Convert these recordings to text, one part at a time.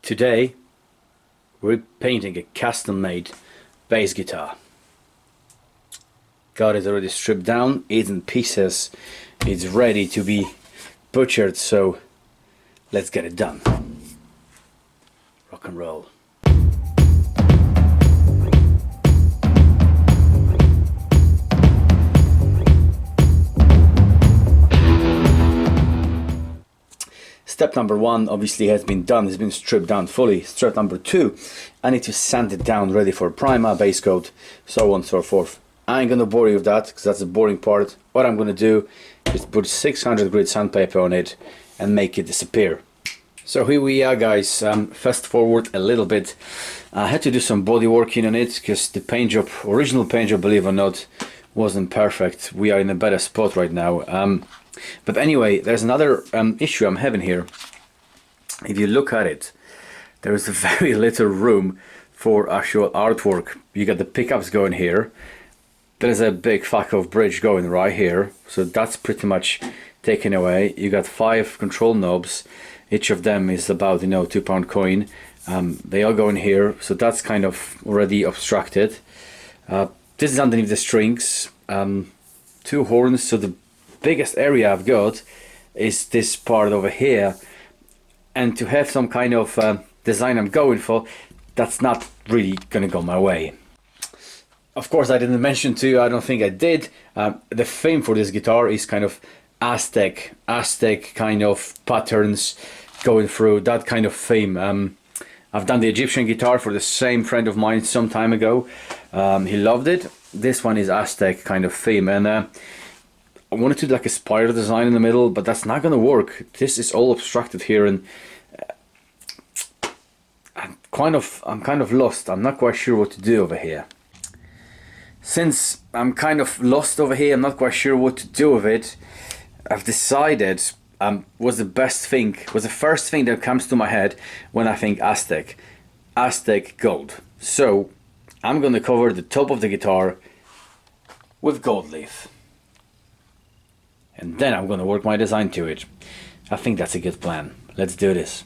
Today we're painting a custom-made bass guitar. Got it already stripped down, it's in pieces, it's ready to be butchered, so let's get it done. Rock and roll. Step number one obviously has been done, it's been stripped down fully. Step number two, I need to sand it down, ready for primer, base coat, so on and so forth. I ain't gonna bore you with that because that's the boring part. What I'm gonna do is put 600 grit sandpaper on it and make it disappear. So here we are, guys. Fast forward a little bit. I had to do some body working on it because the paint job, original paint job, believe it or not, wasn't perfect. We are in a better spot right now. But anyway, there's another issue I'm having here. If you look at it, there is very little room for actual artwork. You got the pickups going here. There's a big fuck off bridge going right here. So that's pretty much taken away. You got 5 control knobs. Each of them is about, £2 coin. They all go in here. So that's kind of already obstructed. This is underneath the strings. 2 horns. So the biggest area I've got is this part over here, and to have some kind of design I'm going for, that's not really gonna go my way. Of course, I didn't mention to you, I don't think I did, the theme for this guitar is kind of Aztec kind of patterns, going through that kind of theme. I've done the Egyptian guitar for the same friend of mine some time ago. He loved it. This one is Aztec kind of theme, and I wanted to do like a spiral design in the middle, but that's not gonna work. This is all obstructed here, and I'm kind of lost. I'm not quite sure what to do over here. Since I'm kind of lost over here, I'm not quite sure what to do with it. I've decided was the first thing that comes to my head when I think Aztec gold. So I'm gonna cover the top of the guitar with gold leaf. And then I'm going to work my design to it. I think that's a good plan. Let's do this.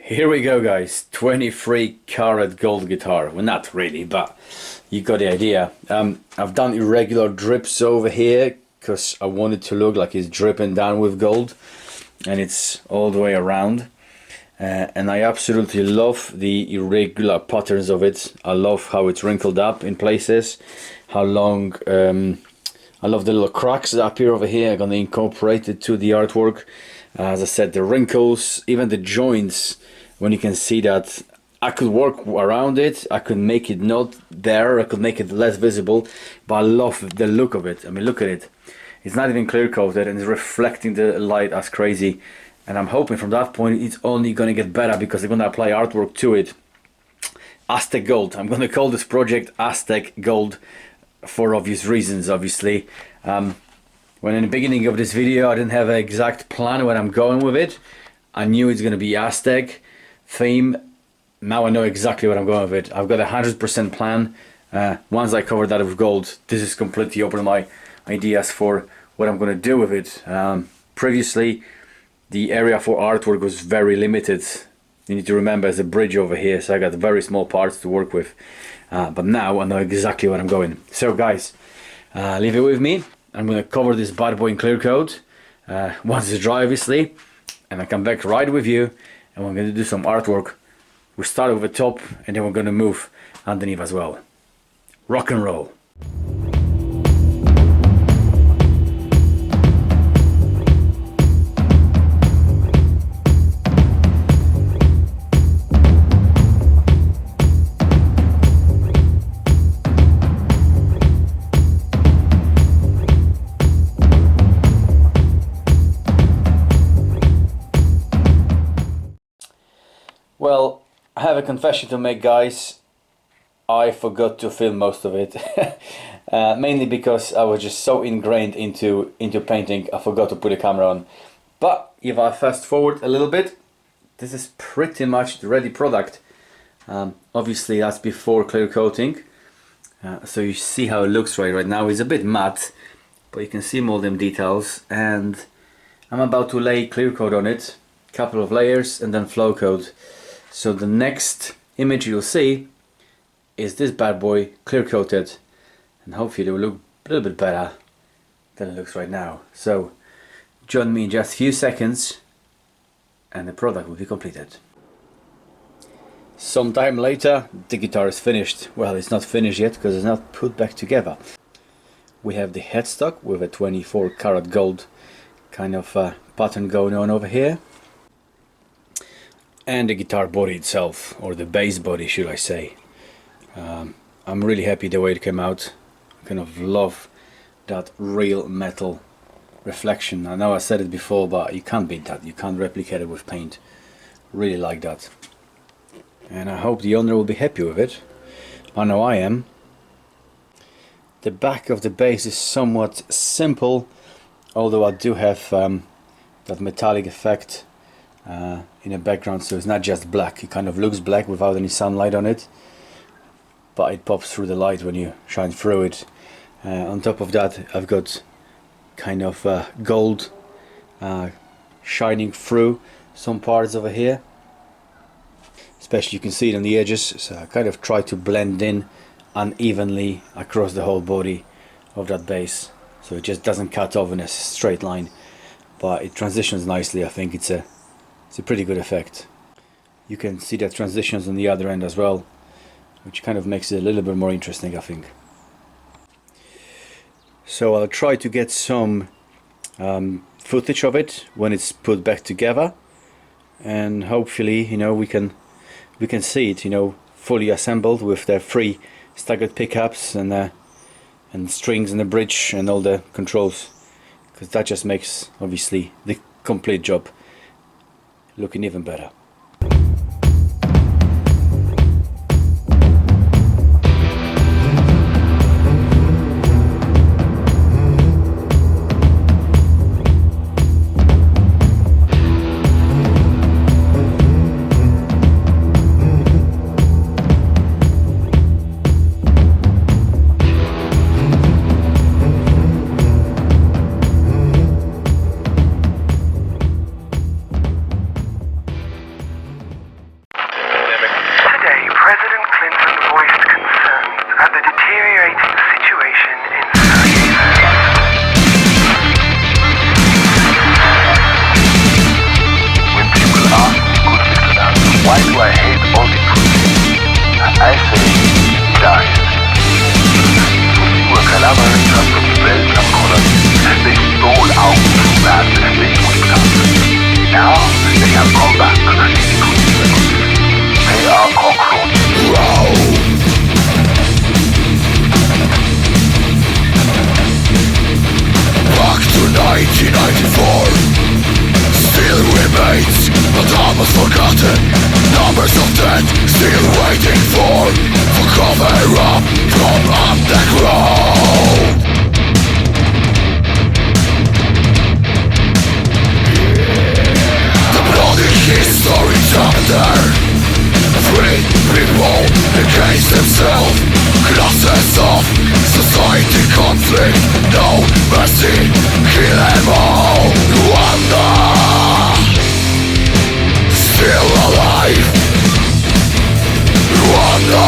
Here we go, guys. 23 karat gold guitar. Well, not really, but you got the idea. I've done irregular drips over here because I want it to look like it's dripping down with gold, and it's all the way around. And I absolutely love the irregular patterns of it. I love how it's wrinkled up in places, how long. I love the little cracks that appear over here. I'm gonna incorporate it to the artwork. As I said, the wrinkles, even the joints, when you can see that I could work around it, I could make it not there, I could make it less visible, but I love the look of it. I mean, look at it. It's not even clear coated and it's reflecting the light as crazy. And I'm hoping from that point it's only gonna get better because they're gonna apply artwork to it. Aztec Gold. I'm gonna call this project Aztec Gold for obvious reasons, obviously. When in the beginning of this video I didn't have an exact plan where I'm going with it. I knew it's gonna be Aztec theme, now I know exactly what I'm going with it. I've got a 100% plan. Once I cover that with gold, this is completely open my ideas for what I'm going to do with it. Previously, the area for artwork was very limited. You need to remember there's a bridge over here, so I got very small parts to work with. But now I know exactly where I'm going. So guys, leave it with me. I'm going to cover this bad boy in clear coat once it's dry, obviously, and I come back right with you, and we're going to do some artwork. We start with the top, and then we're going to move underneath as well. Rock and roll. Well, I have a confession to make, guys. I forgot to film most of it. Mainly because I was just so ingrained into painting, I forgot to put a camera on. But if I fast forward a little bit, this is pretty much the ready product. Obviously that's before clear coating. So you see how it looks right now. It's a bit matte, but you can see all them details. And I'm about to lay clear coat on it. Couple of layers and then flow coat. So the next image you'll see is this bad boy clear coated, and hopefully it will look a little bit better than it looks right now. So join me in just a few seconds and the product will be completed. Sometime later the guitar is finished. Well, it's not finished yet because it's not put back together. We have the headstock with a 24 karat gold kind of pattern going on over here, and the guitar body itself, or the bass body should I say. I'm really happy the way it came out. I kind of love that real metal reflection. I know I said it before, but you can't beat that. You can't replicate it with paint. Really like that. And I hope the owner will be happy with it. I know I am. The back of the bass is somewhat simple, although I do have that metallic effect in the background, so it's not just black. It kind of looks black without any sunlight on it, but it pops through the light when you shine through it. On top of that, I've got kind of gold shining through some parts over here, especially you can see it on the edges. So I kind of try to blend in unevenly across the whole body of that bass, so it just doesn't cut off in a straight line, but it transitions nicely. I think it's a pretty good effect. You can see the transitions on the other end as well, which kind of makes it a little bit more interesting, I think. So I'll try to get some footage of it when it's put back together, and hopefully, you know, we can see it, you know, fully assembled with the 3 staggered pickups and strings and the bridge and all the controls, because that just makes obviously the complete job looking even better. Free yourself. Classes of society conflict, no mercy, kill them all. Rwanda, still alive. Rwanda,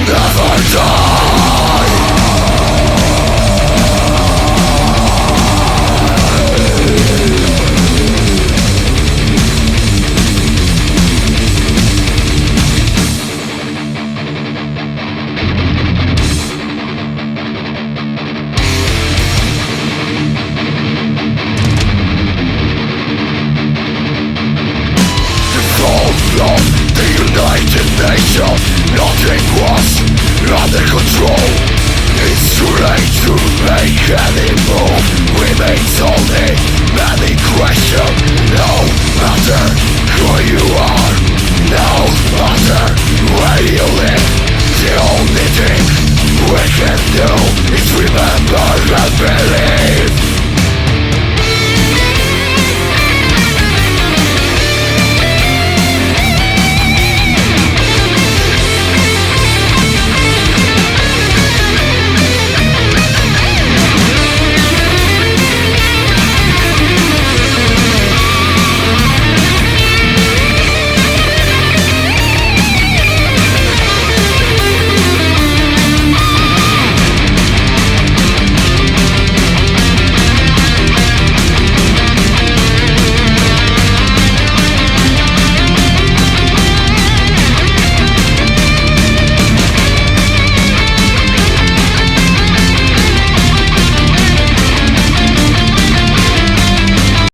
never die. The United Nations, nothing was under control. It's too late to make any move. Remains only many questions. No matter who you are, no matter where you live, the only thing we can do is remember and believe.